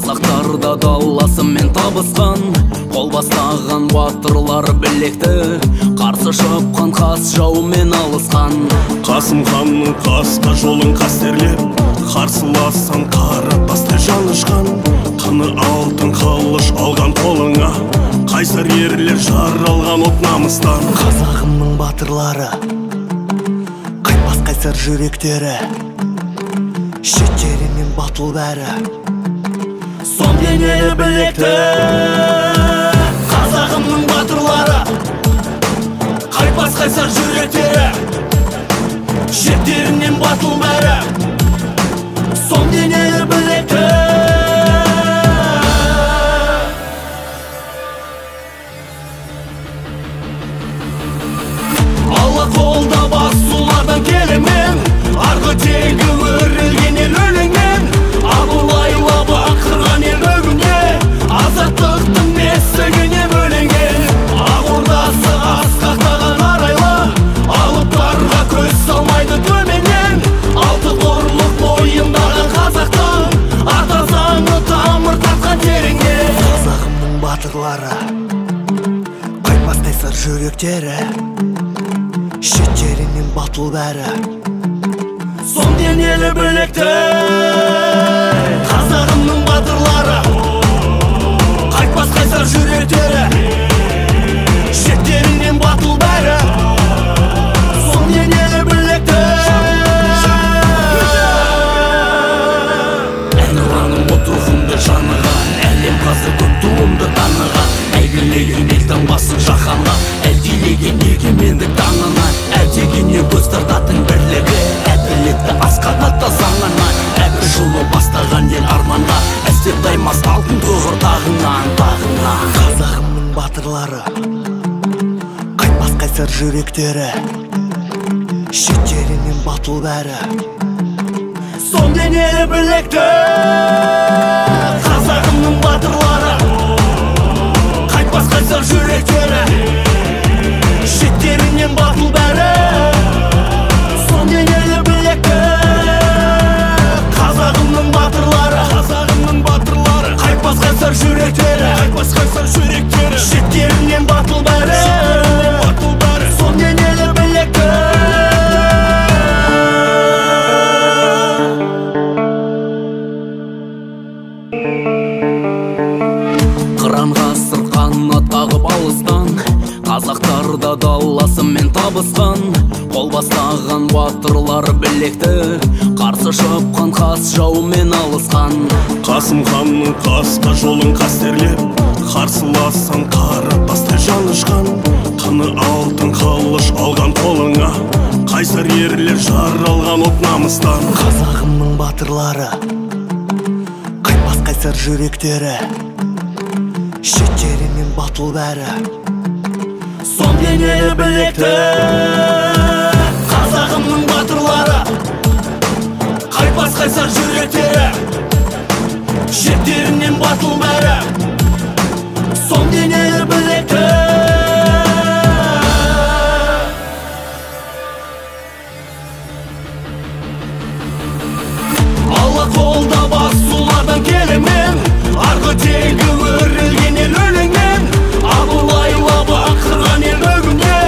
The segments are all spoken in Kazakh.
Қазақтарда даласымен табысқан, қол бастаған батырлар білекті, қарсы шапқан қас жаумен алысқан. Қасым ханның қасқа жолын қастерлеп, қарсылассан қара бастай жанышқан. Қаны алтын қылыш алған қолыңа, қайсар ерлер жаралған от намыстан. Қазағымның батырлары, қайтпас қайсар жүректері, шеттерінен батыл бәрі, сон денелі білекті. Қазағымның батырлары, қайтпас қайсар жүректері, шеттерінен батыл бәрі, сон денелі білекті. Алла қолда басулардан келемен, арғы тегі өрілген ел өлеңмен, абылайла бақырған ел бүгінде, азаттықтың бесігіне бөленген. Ақ ордасы асқақтаған арайлы, алыптарға көз салмайды төменнен. Алты қорлық бойындаған қазақтың, ата заңы тамыр тартқан тереңге. қазағымның батырлары, қайтпас қайсар жүректері, шеттерінен батыл бәрі, сон денелі білекті. Қазағымның батырлары, қайтпас қайсар жүректері, шеттерінен батыл бәрі, сон денелі білекті. Әнұраным отырғымды жаныған, әлем қазір көп туымды таныған. Әйгілеген елдің басын жаһанға, әлдилеген егемендік таңына, әлдегенне көз тартатын бірлігі, әділетті асқанатта заңына. Әбір жолы бастаған ел арманға, әстер таймас алтын тұғыр тағынан. қазағымның батырлары, қайтпас қайсар жүректері, шеттерінен батыл бәрі, сон денелі білекті. Қазағымның батырлары, қайтпас қайсар жүректері, шеттерінен батыл бәрі, сон денелі білекті. Қазағымның батырлары, қайтпас қайсар жүректері, шеттерінен батыл бәрі, сон денелі білекті. Қыран ғасыр қанат қағып алыстан, қазақтарда даласымен табысқан, қол бастаған батырлар білекті, қарсы шапқан қас жаумен алысқан. Қасым ханның қасқа жолын қастерлеп, қарсылассан қара бастай жанышқан. Қаны алтын қылыш алған қолыңа, қайсар ерлер жаралған от намыстан. қазағымның батырлары, қайтпас қайсар жүректері, шеттерінен батыл бәрі, сон денелі білекті. Қазағымның батырлары, қайтпас қайсар жүректері, шеттерінен батыл бәрі, сон денелі білекті. Алла қолда басулардан келемен, арғы тегі өрілген ел өлеңмен, абылайла бақырған ел бүгінде,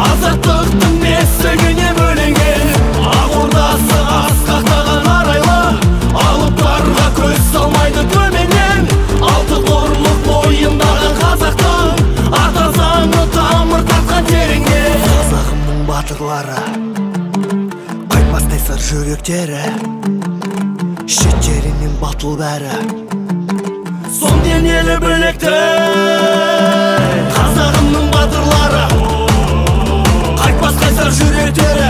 азаттықтың бесігіне бөленген. Ақ ордасы асқақтаған арайлы, алыптарға көз салмайды төменнен. Алты қорлық бойындаған қазақтың, ата заңы тамыр тартқан тереңге. қазағымның батырлары, қайтпас қайсар жүректері, шеттерінен батыл бәрі, сон денелі білекті. Қазағымның батырлары, қайтпас қайсар жүректері,